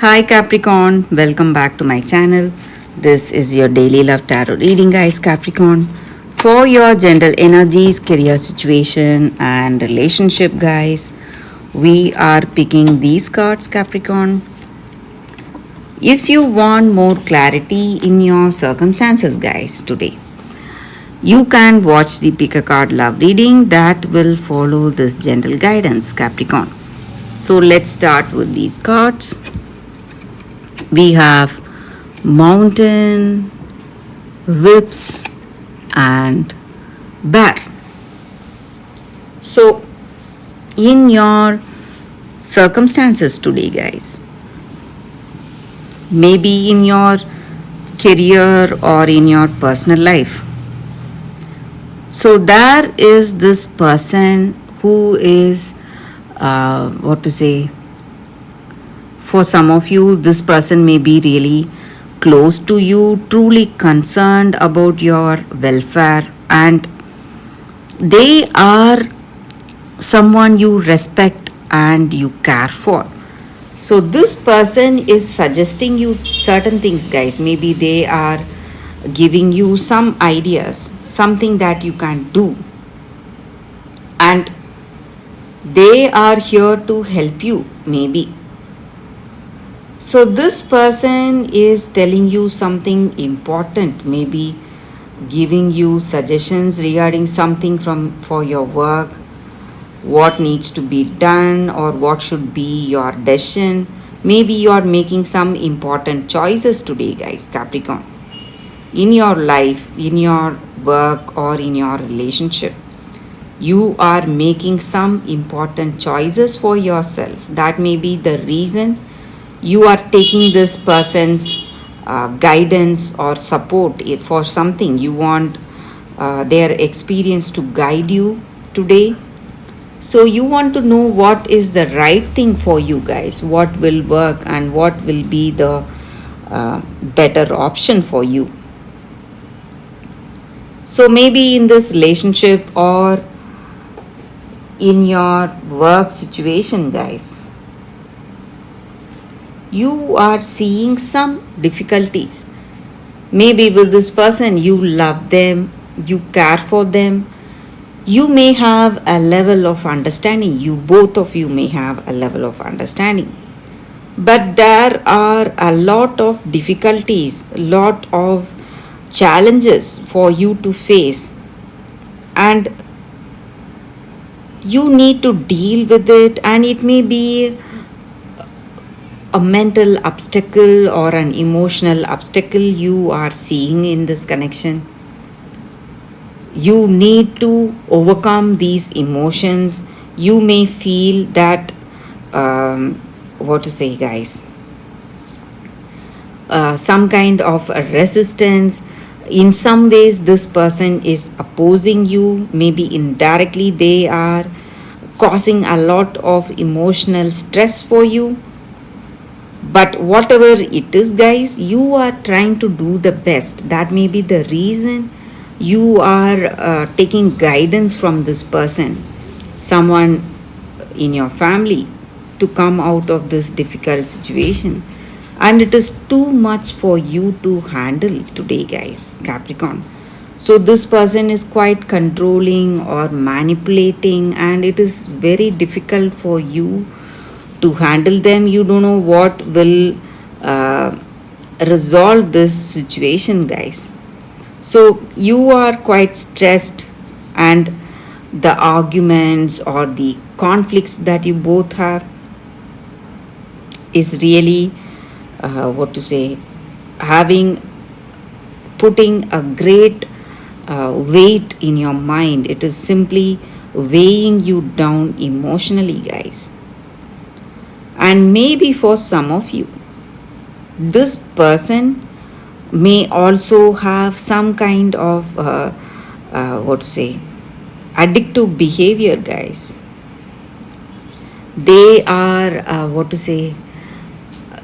Hi Capricorn, welcome back to my channel. This is your daily love tarot reading, guys. Capricorn, for your general energies, career situation, and relationship, guys. We are picking these cards, Capricorn. If you want more clarity in your circumstances, guys, today, you can watch the pick a card love reading that will follow this gentle guidance, Capricorn. So let's start with these cards. We have mountain, whips, and bear. So, in your circumstances today, guys, maybe in your career or in your personal life, so there is this person who is, for some of you, this person may be really close to you, truly concerned about your welfare, and they are someone you respect and you care for. So, this person is suggesting you certain things, guys. Maybe they are giving you some ideas, something that you can do, and they are here to help you, maybe. So, this person is telling you something important, maybe giving you suggestions regarding something for your work, what needs to be done, or what should be your decision. Maybe you are making some important choices today, guys, Capricorn, in your life, in your work, or in your relationship. You are making some important choices for yourself. That may be the reason you are taking this person's guidance or support for something. You want their experience to guide you today. So you want to know what is the right thing for you, guys, what will work and what will be the better option for you. So maybe in this relationship or in your work situation, guys, you are seeing some difficulties. Maybe with this person, you love them, you care for them, you may have a level of understanding, you both of you may have a level of understanding. But there are a lot of difficulties, a lot of challenges for you to face, and you need to deal with it, and it may be a mental obstacle or an emotional obstacle you are seeing in this connection. You need to overcome these emotions. You may feel that, guys, some kind of a resistance. In some ways, this person is opposing you. Maybe indirectly, they are causing a lot of emotional stress for you. But whatever it is, guys, you are trying to do the best. That may be the reason you are taking guidance from this person, someone in your family, to come out of this difficult situation. And it is too much for you to handle today, guys, Capricorn. So this person is quite controlling or manipulating, and it is very difficult for you to handle them. You don't know what will resolve this situation, guys. So you are quite stressed, and the arguments or the conflicts that you both have is really putting a great weight in your mind. It is simply weighing you down emotionally, guys. And maybe for some of you, this person may also have some kind of addictive behavior, guys. They are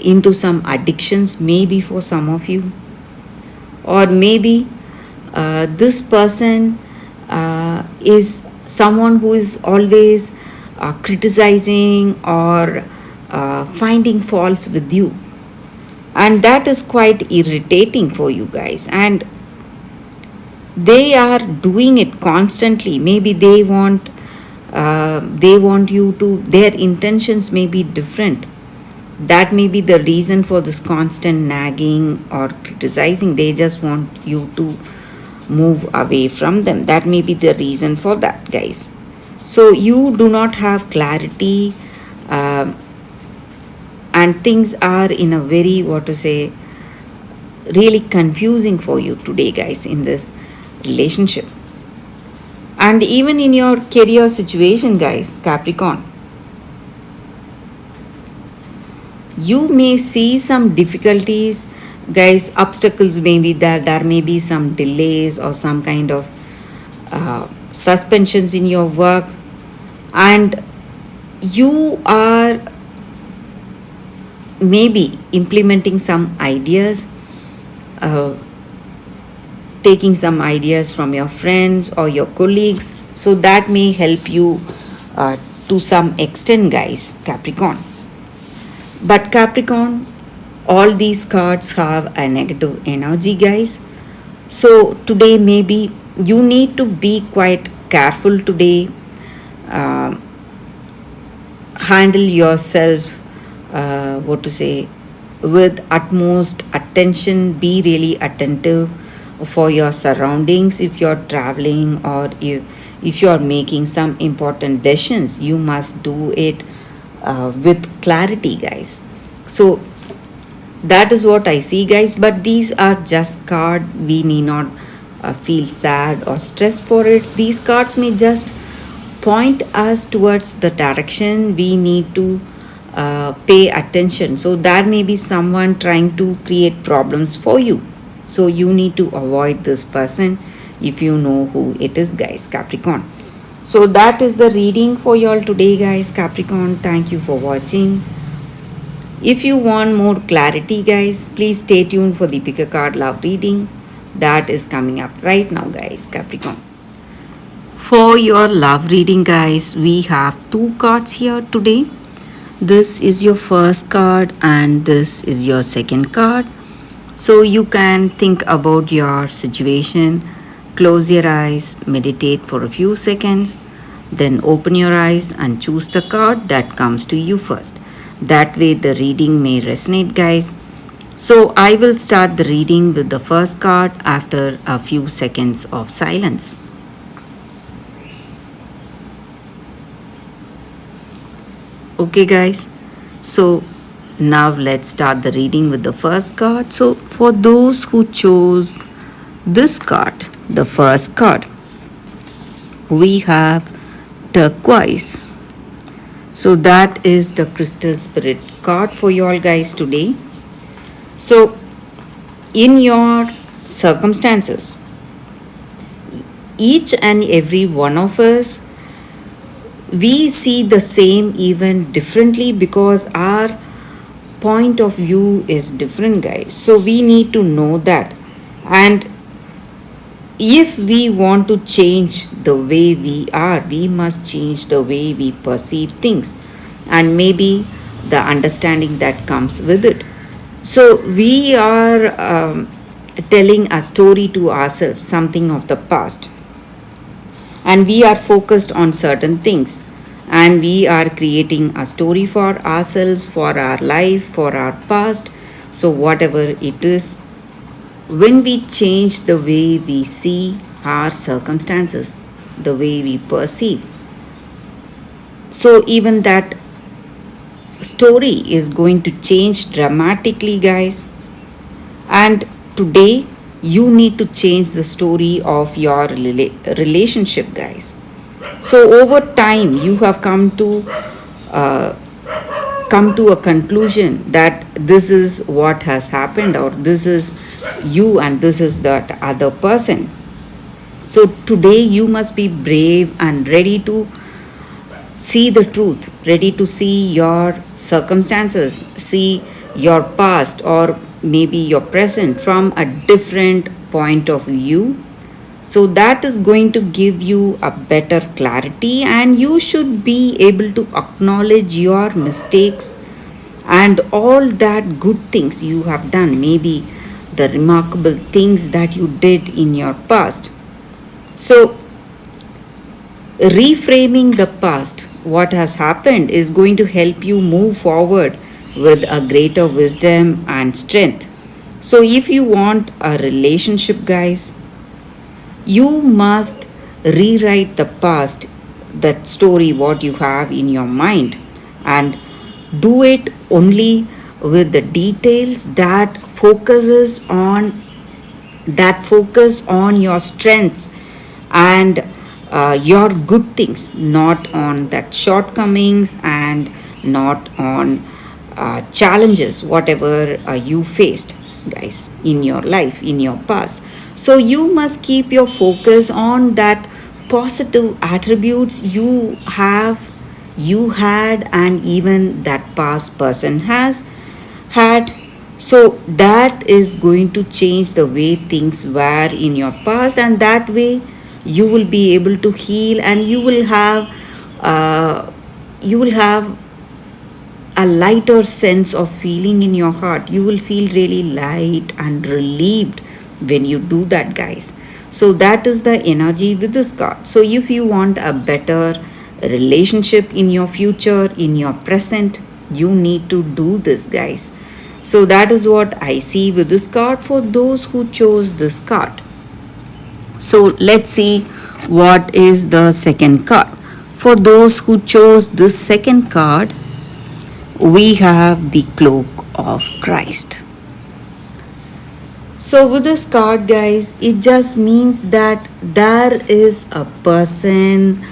into some addictions, maybe for some of you. Or maybe this person is someone who is always criticizing or finding faults with you. and that is quite irritating for you guys, and they are doing it constantly. Maybe they want you to, their intentions may be different. That may be the reason for this constant nagging or criticizing. They just want you to move away from them. That may be the reason for that, guys. So you do not have clarity, and things are in a very, what to say, really confusing for you today, guys, in this relationship. And even in your career situation, guys, Capricorn, you may see some difficulties, guys, obstacles may be there may be some delays or some kind of suspensions in your work, and you are maybe implementing some ideas, uh, taking some ideas from your friends or your colleagues, so that may help you to some extent, guys, Capricorn. But Capricorn, all these cards have a negative energy, guys. So today maybe you need to be quite careful today. Uh, Handle yourself, what to say, with utmost attention. Be really attentive for your surroundings. If you're traveling or if you're making some important decisions, you must do it with clarity, guys. So that is what I see, guys. But these are just cards. We need not feel sad or stressed for it. These cards may just point us towards the direction we need to pay attention. So there may be someone trying to create problems for you. So you need to avoid this person if you know who it is, guys, Capricorn. So that is the reading for y'all today, guys, Capricorn. Thank you for watching. If you want more clarity, guys, please stay tuned for the pick a card love reading that is coming up right now, guys, Capricorn. For your love reading, guys, we have two cards here today. This is your first card and this is your second card. So you can think about your situation, close your eyes, meditate for a few seconds, then open your eyes and choose the card that comes to you first. That way the reading may resonate, guys. So I will start the reading with the first card after a few seconds of silence. Okay, guys. So now let's start the reading with the first card. So for those who chose this card, the first card, we have turquoise. So that is the crystal spirit card for you all, guys, today. So in your circumstances, each and every one of us, we see the same event differently because our point of view is different, guys. So we need to know that. And if we want to change the way we are, we must change the way we perceive things and maybe the understanding that comes with it. So we are telling a story to ourselves, something of the past, and we are focused on certain things, and we are creating a story for ourselves, for our life, for our past. So whatever it is, when we change the way we see our circumstances, the way we perceive, so even that story is going to change dramatically, guys. And today you need to change the story of your relationship, guys. So over time you have come to a conclusion that this is what has happened, or this is you and this is that other person. So today you must be brave and ready to see the truth, ready to see your circumstances, see your past or maybe your present from a different point of view. So that is going to give you a better clarity, and you should be able to acknowledge your mistakes and all that good things you have done, maybe the remarkable things that you did in your past. So, reframing the past, what has happened, is going to help you move forward with a greater wisdom and strength. So, if you want a relationship, guys, you must rewrite the past, that story what you have in your mind, and do it only with the details that focus on your strengths and your good things, not on that shortcomings and not on challenges whatever you faced, guys, in your life, in your past. So you must keep your focus on that positive attributes you had, and even that past person has had. So that is going to change the way things were in your past, and that way you will be able to heal, and you will have a lighter sense of feeling in your heart. You will feel really light and relieved when you do that, guys. So that is the energy with this card. So if you want a better relationship in your future, in your present, you need to do this, guys. So that is what I see with this card for those who chose this card. So let's see what is the second card. For those who chose this second card, we have the cloak of Christ. So with this card, guys, it just means that there is a person,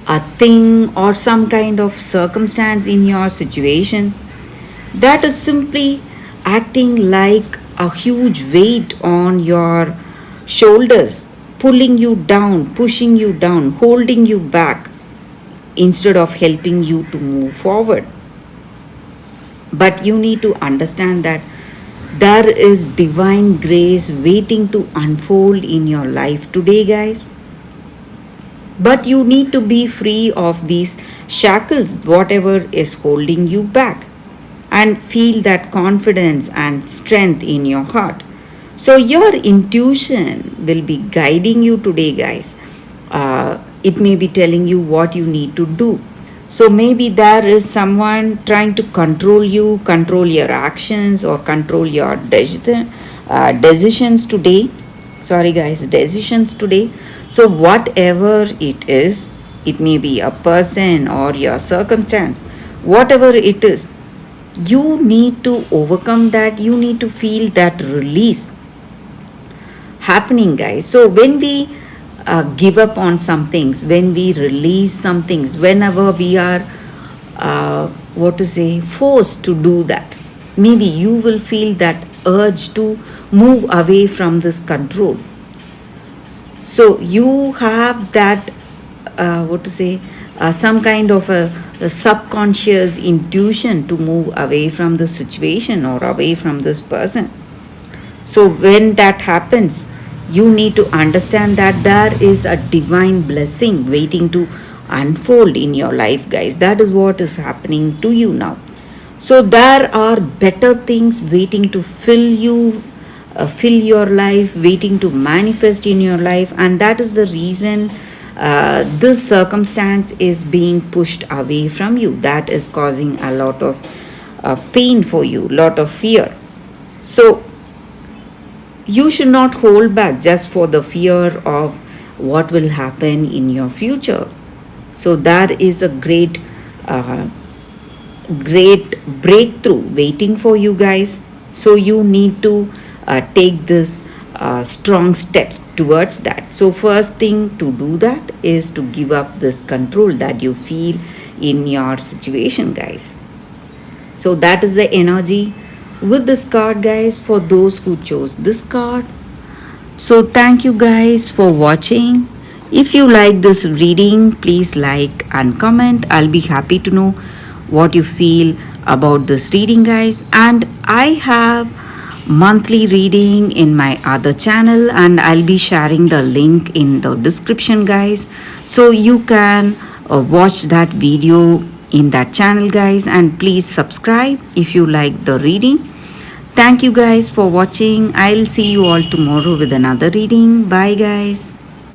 a thing, or some kind of circumstance in your situation that is simply acting like a huge weight on your shoulders, pulling you down, pushing you down, holding you back instead of helping you to move forward. But you need to understand that there is divine grace waiting to unfold in your life today, guys. But you need to be free of these shackles, whatever is holding you back, and feel that confidence and strength in your heart. So, your intuition will be guiding you today, guys. It may be telling you what you need to do. So maybe there is someone trying to control you, control your actions, or control your decisions today. Sorry, guys, decisions today. So, whatever it is, it may be a person or your circumstance, whatever it is, you need to overcome that. You need to feel that release happening, guys. So, when we give up on some things, when we release some things, whenever we are, forced to do that, maybe you will feel that urge to move away from this control. So you have that, some kind of a subconscious intuition to move away from the situation or away from this person. So when that happens, you need to understand that there is a divine blessing waiting to unfold in your life, guys. That is what is happening to you now. So there are better things waiting to fill your life, waiting to manifest in your life, and that is the reason this circumstance is being pushed away from you. That is causing a lot of pain for you, lot of fear. So you should not hold back just for the fear of what will happen in your future. So there is a great breakthrough waiting for you, guys. So you need to take this strong steps towards that. So first thing to do that is to give up this control that you feel in your situation, guys. So that is the energy with this card, guys, for those who chose this card. So thank you, guys, for watching. If you like this reading, please like and comment. I'll be happy to know what you feel about this reading, guys. And I have monthly reading in my other channel, and I'll be sharing the link in the description, guys, so you can watch that video in that channel, guys, and please subscribe if you like the reading. Thank you guys for watching. I'll see you all tomorrow with another reading. Bye, guys.